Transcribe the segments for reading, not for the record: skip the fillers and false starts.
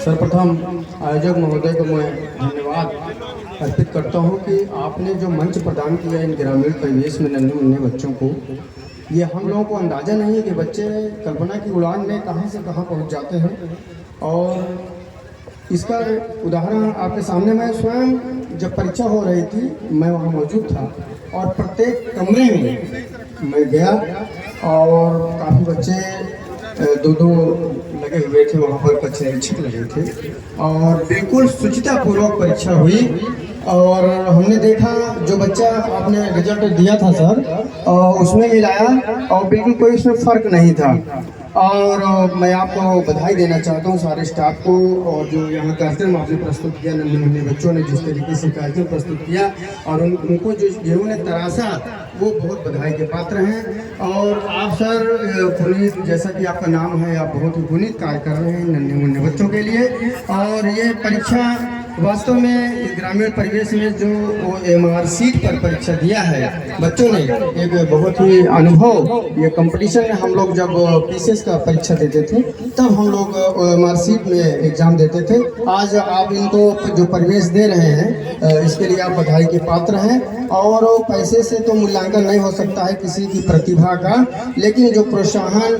सर्वप्रथम आयोजक महोदय को मैं धन्यवाद अर्पित करता हूं कि आपने जो मंच प्रदान किया इन ग्रामीण परिवेश में नन्हे मुन्ने बच्चों को, ये हम लोगों को अंदाज़ा नहीं है कि बच्चे कल्पना की उड़ान में कहां से कहां पहुंच जाते हैं। और इसका उदाहरण आपके सामने, मैं स्वयं जब परीक्षा हो रही थी मैं वहां मौजूद था और प्रत्येक कमरे में मैं गया और काफ़ी बच्चे दो लगे हुए थे, वहाँ पर परीक्षक लगे थे और बिल्कुल शुचितापूर्वक परीक्षा हुई। और हमने देखा जो बच्चा आपने रिजल्ट दिया था सर, उसमें मिलाया और बिल्कुल कोई उसमें फ़र्क नहीं था। और मैं आपको बधाई देना चाहता हूँ सारे स्टाफ को, और जो यहाँ कार्यक्रम आपने प्रस्तुत किया, नन्हे मुन्ने बच्चों ने जिस तरीके से कार्यक्रम प्रस्तुत किया और उनको जो जिन्होंने तराशा, वो बहुत बधाई के पात्र हैं। और आप सर पुनीत, जैसा कि आपका नाम है, आप बहुत ही पुनीत कार्य कर रहे हैं नन्हे मुन्ने बच्चों के लिए। और ये परीक्षा वास्तव में इस ग्रामीण परिवेश में जो MR सीट पर परीक्षा दिया है बच्चों ने, एक बहुत ही अनुभव, ये कंपटीशन में हम लोग जब PCS का परीक्षा देते थे तब हम लोग MR सीट में एग्ज़ाम देते थे। आज आप इनको जो परिवेश दे रहे हैं इसके लिए आप बधाई के पात्र हैं। और पैसे से तो मूल्यांकन नहीं हो सकता है किसी की प्रतिभा का, लेकिन जो प्रोत्साहन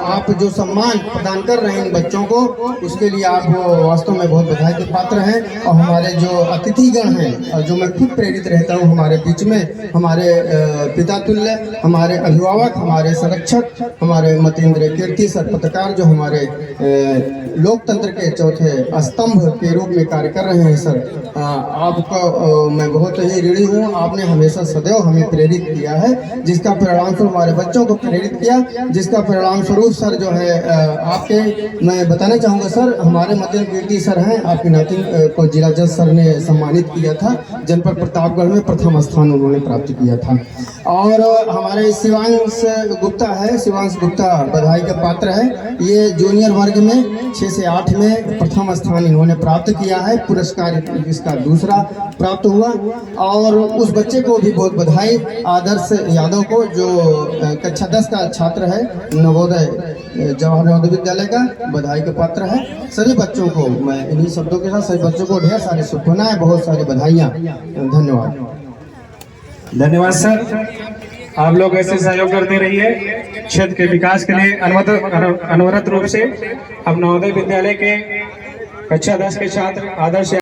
आप जो सम्मान प्रदान कर रहे हैं इन बच्चों को, उसके लिए आप वास्तव में बहुत बधाई के पात्र हैं। और हमारे जो अतिथिगण हैं और जो मैं खुद प्रेरित रहता हूँ हमारे बीच में, हमारे पिता तुल्य, हमारे अभिभावक, हमारे संरक्षक, हमारे मतेंद्र कीर्ति सर पत्रकार, जो हमारे लोकतंत्र के चौथे स्तंभ के रूप में कार्य कर रहे हैं सर, आपका मैं बहुत ही ऋणी हूँ। आपने हमेशा सदैव हमें प्रेरित किया है, जिसका परिणाम स्वरूप हमारे बच्चों को प्रेरित किया, जिसका परिणाम स्वरूप सर जो है आपके, मैं बताना चाहूँगा सर, हमारे मतेंद्र कीर्ति सर हैं, आपकी नातिन को जिला जज सर ने सम्मानित किया था, जनपद प्रतापगढ़ में प्रथम स्थान उन्होंने प्राप्त किया था। और हमारे शिवांश गुप्ता है, शिवांश गुप्ता बधाई के पात्र है, ये जूनियर वर्ग में 6 से 8 में प्रथम स्थान इन्होंने प्राप्त किया है, पुरस्कार इसका दूसरा प्राप्त हुआ। और उस बच्चे को भी बहुत बधाई, आदर्श यादव को, जो कक्षा 10 का छात्र है, नवोदय जवाहर नवोदय विद्यालय का, बधाई के पात्र है। सभी बच्चों को मैं इन्हीं शब्दों के साथ सभी बच्चों को ढेर सारी शुभकामनाएं, बहुत सारी बधाइयाँ, धन्यवाद। धन्यवाद सर, आप लोग ऐसे सहयोग करते रहिए क्षेत्र के विकास के लिए। अनवरत रूप से अब नवोदय विद्यालय के कक्षा 10 के छात्र आदर्श